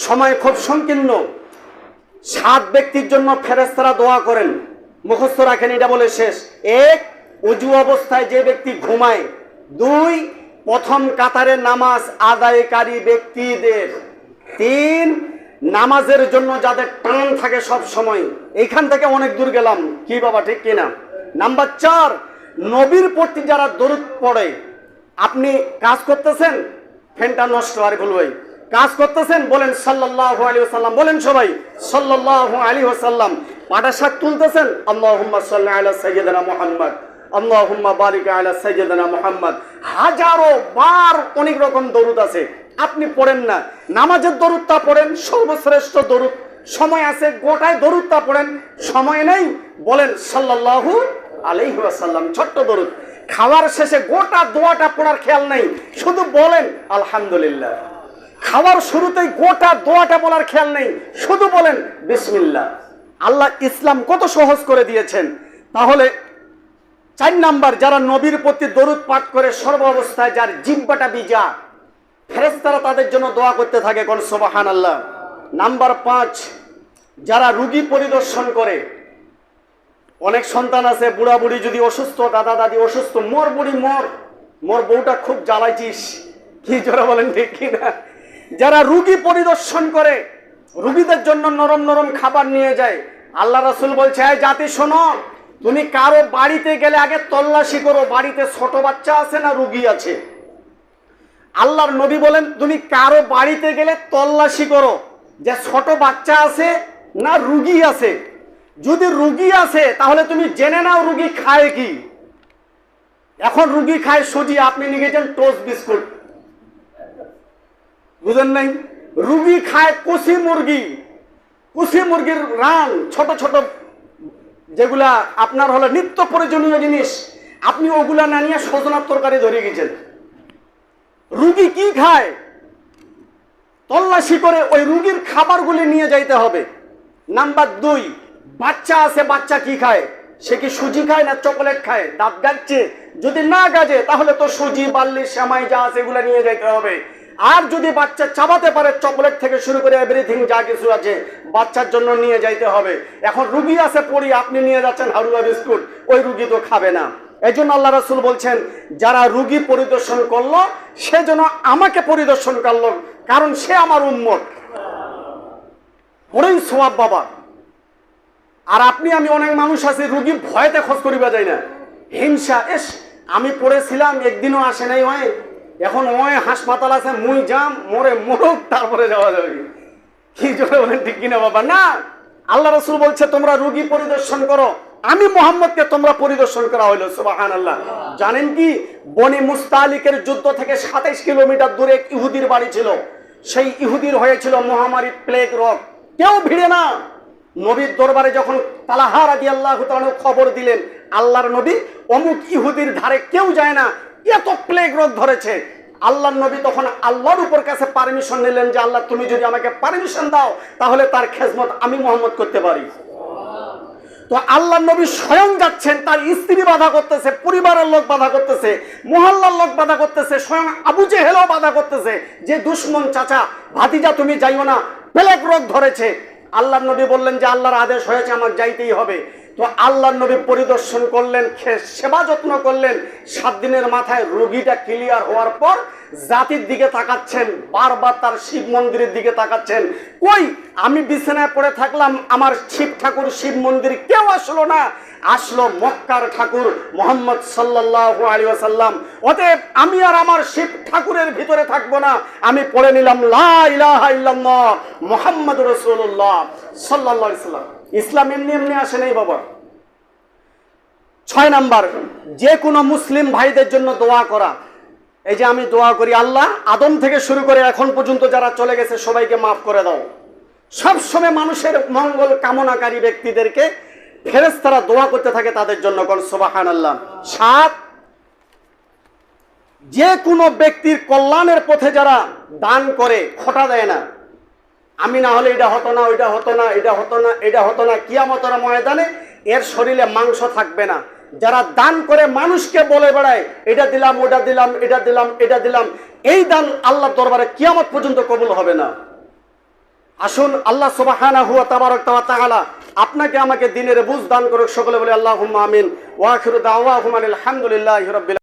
সময় খুব সংকীর্ণ। 7 ব্যক্তির জন্য ফেরেশতারা দোয়া করেন, মুখস্থ রাখেন, এটা বলে শেষ। 1, ওযু অবস্থায় যে ব্যক্তি ঘুমায়। 2, প্রথম কাতারে নামাজ আদায়কারী ব্যক্তিদের। 3, নামাজের জন্য যাদের টান থাকে সব সময়। এইখান থেকে অনেক দূর গেলাম, কি বাবা ঠিক কিনা? নাম্বার 4, নবীর প্রতি যারা দরুদ পড়ে। আপনি কাজ করতেছেন, ফ্যানটা নষ্ট আর ভুলবেই, কাজ করতেছেন, বলেন সাল্লাল্লাহু আলাইহি ওয়াসাল্লাম, বলেন সবাই সাল্লাল্লাহু আলাইহি ওয়াসাল্লাম। পাটা শাক তুলতেছেন, আল্লাহুম্মা সাল্লি আলা সাইয়্যিদিনা মুহাম্মদ, আল্লাহুম্মা বারিক আলা সাইয়্যিদিনা মুহাম্মদ। হাজারো বার অনেক রকম দরুদ আছে, আপনি পড়েন না। নামাজের দরুদটা পড়েন, সর্বশ্রেষ্ঠ দরুদ। সময় আছে গোটায় দরুদটা পড়েন, সময় নেই বলেন সাল্লাল্লাহু আলাইহি ওয়াসাল্লাম, ছোট্ট দরুদ। খাওয়ার শেষে গোটা দোয়াটা পড়ার খেয়াল নেই, শুধু বলেন আলহামদুলিল্লাহ। খাওয়ার শুরুতেই গোটা দোয়াটা বলার খেয়াল নেই, শুধু বলেন বিসমিল্লাহ। আল্লাহ ইসলাম কত সহজ করে দিয়েছেন। তাহলে 4 নাম্বার, যারা নবীর প্রতি দরুদ পাঠ করে সর্ব অবস্থায়, যার জিহ্বাটা বিজা, ফেরেশতারা তাদের জন্য দোয়া করতে থাকে, কোন সুবহানাল্লাহ। নাম্বার 5, যারা রোগী পরিদর্শন করে। অনেক সন্তান আছে, বুড়া বুড়ি যদি অসুস্থ, দাদা দাদি অসুস্থ, মোর বুড়ি মোর বউটা খুব জ্বালাইছিস, কি জোরে বলেন ঠিক কিনা? যারা রোগী পরিদর্শন করে, রোগীদের জন্য নরম নরম খাবার নিয়ে যায়। আল্লাহ রাসূল বলছে, এই জাতি শোনো, তুমি কারো বাড়িতে গেলে আগে তল্লাশি করো, বাড়িতে ছোট বাচ্চা আছে না রোগী আছে। আল্লাহর নবী বলেন, তুমি কারো বাড়িতে গেলে তল্লাশি করো যে ছোট বাচ্চা আছে না রোগী আছে। যদি রোগী আছে তাহলে তুমি জেনে নাও রোগী খায় কি। এখন রোগী খায় সুজি, আপনি নিয়ে গেছেন টোস্ট বিস্কুট, বুঝেন নাই? রোগী খায় কুসি মুরগি, কুসি মুরগির রান, ছোট ছোট যেগুলা আপনার হলো নিত্য প্রয়োজনীয় জিনিস, আপনি ওগুলা না নিয়ে সজনার তরকারি ধরে গেছেন। রোগী কি খায় তল্লাশি করে ওই রোগীর খাবারগুলি নিয়ে যাইতে হবে। নাম্বার 2, বাচ্চা আছে, বাচ্চা কি খায়? সে কি সুজি খায় না চকোলেট খায়? দাঁত গাচ্ছে, যদি না গাজে তাহলে তো সুজি, বার্লি, সেমাই যা আছে এগুলা নিয়ে যাইতে হবে। আর যদি বাচ্চা চাবাতে পারে, চকোলেট থেকে শুরু করে এভরিথিং যা কিছু আছে বাচ্চার জন্য নিয়ে যাইতে হবে। এখন রুগী আছে পড়ি, আপনি নিয়ে যাচ্ছেন হালুয়া বিস্কুট, ওই রুগী তো খাবে না। এই জন্য আল্লাহ রাসূল বলছেন, যারা রুগী পরিদর্শন করলো সে যেন আমাকে পরিদর্শন করলো, কারণ সে আমার উম্মত। বড়ই সওয়াব বাবা। আর আপনি আমি অনেক মানুষ আছে, রুগী ভয়তে খোঁজ করিবা যায় না, হিংসা। আমি পড়েছিলাম, একদিনও আসে নাই, হয় এখন ওই হাসপাতাল আছে, মুই যাম, মোরে মরুক, তারপরে যাওয়া যাবে। কি জোরে বলেন ঠিক কিনা বাবা? না, আল্লাহ রাসূল বলছে তোমরা রোগী পরিদর্শন করো, আমি মুহাম্মদকে তোমরা পরিদর্শন করা হইল। সুবহানাল্লাহ। জানেন কি, বনি মুস্তালিকের যুদ্ধ থেকে 27 কিলোমিটার দূরে এক ইহুদির বাড়ি ছিল। সেই ইহুদির হয়েছিল মহামারী, প্লেগ রোগ, কেউ ভিড়ে না। নবীর দরবারে যখন তালহা রাদিয়াল্লাহু তাআলা খবর দিলেন, আল্লাহর নবী, অমুক ইহুদির ধারে কেউ যায় না, এত প্লেগ রোগ ধরেছে। আল্লাহর নবী তখন আল্লাহর উপর কাছে পারমিশন নিলেন যে আল্লাহ তুমি যদি আমাকে পারমিশন দাও তাহলে তার খেজমত আমি মুহাম্মদ করতে পারি। তো আল্লাহর নবী স্বয়ং যাচ্ছেন, তার স্ত্রী বাধা করতেছে, পরিবারের লোক বাধা করতেছে, মহল্লার লোক বাধা করতেছে, স্বয়ং আবু জেহেলও বাধা করতেছে যে দুশমন চাচা ভাতিজা তুমি যাইও না, প্লেগ রোগ ধরেছে। আল্লাহর নবী বললেন যে আল্লাহর আদেশ হয়েছে, আমার যাইতেই হবে। তো আল্লাহর নবী পরিদর্শন করলেন, সেবা যত্ন করলেন। 7 দিনের মাথায় রোগীটা ক্লিয়ার হওয়ার পর জাতির দিকে তাকাচ্ছেন, বারবার তার শিব মন্দিরের দিকে তাকাচ্ছেন। কই, আমি বিছানায় পড়ে থাকলাম, আমার শিব ঠাকুর শিব মন্দির কেউ আসলো না, আসলো মক্কার ঠাকুর মুহাম্মদ সাল্লাল্লাহু আলাইহি ওয়াসাল্লাম। অতএব আমি আর আমার শিব ঠাকুরের ভিতরে থাকবো না, আমি পড়ে নিলাম লা ইলাহা ইল্লাল্লাহ মুহাম্মাদুর রাসূলুল্লাহ সাল্লাল্লাহু আলাইহি ওয়াসাল্লাম। ইসলাম এমনি এমনি আসে নাই বাবা। 6 নাম্বার, যে কোনো মুসলিম ভাইদের জন্য দোয়া করা। এই যে আমি দোয়া করি, আল্লাহ আদম থেকে শুরু করে এখন পর্যন্ত যারা চলে গেছে সবাইকে মাফ করে দাও। সবসময় মানুষের মঙ্গল কামনাকারী ব্যক্তিদেরকে ফেরেশতারা দোয়া করতে থাকে তাদের জন্য, কোন সুবহানাল্লাহ। 7, যে কোনো ব্যক্তির কল্যাণের পথে যারা দান করে, খোটা দেয় না, আমি না হলে এটা হতো না, ওইটা হতো না, এটা হতো না, এটা হতো না, কিয়ামতের ময়দানে এর শরীরে মাংস থাকবে না। যারা দান করে মানুষকে বলে বেড়ায় এটা দিলাম, ওটা দিলাম, এটা দিলাম, এটা দিলাম, এই দান আল্লাহর দরবারে কিয়ামত পর্যন্ত কবুল হবে না। আসুন আল্লাহ সুবহানাহু ওয়া তাআলা আপনাকে আমাকে দিনের বুঝ দান করুক। সকলে বলে আল্লাহুম্মা আমিন। ওয়া আখিরু দাওয়াহুম আলহামদুলিল্লাহি রাব্বিল